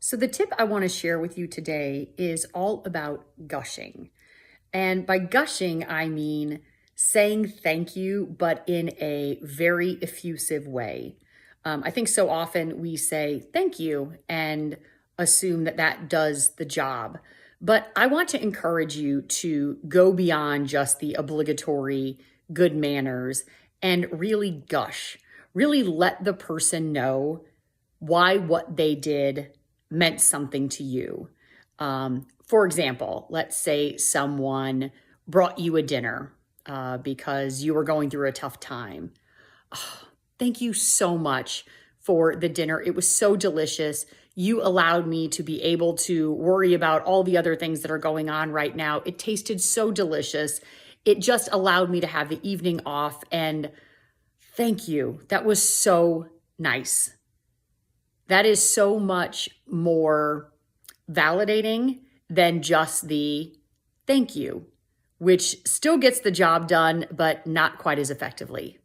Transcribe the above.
So, the tip I want to share with you today is all about gushing. And by gushing, I mean saying thank you, but in a very effusive way. I think so often we say thank you and assume that that does the job. But I want to encourage you to go beyond just the obligatory good manners and really gush. Really let the person know why what they did meant something to you. For example, let's say someone brought you a dinner because you were going through a tough time. Oh, thank you so much for the dinner. It was so delicious. You allowed me to be able to worry about all the other things that are going on right now. It tasted so delicious. It just allowed me to have the evening off. And thank you. That was so nice. That is so much more validating than just the thank you, which still gets the job done, but not quite as effectively.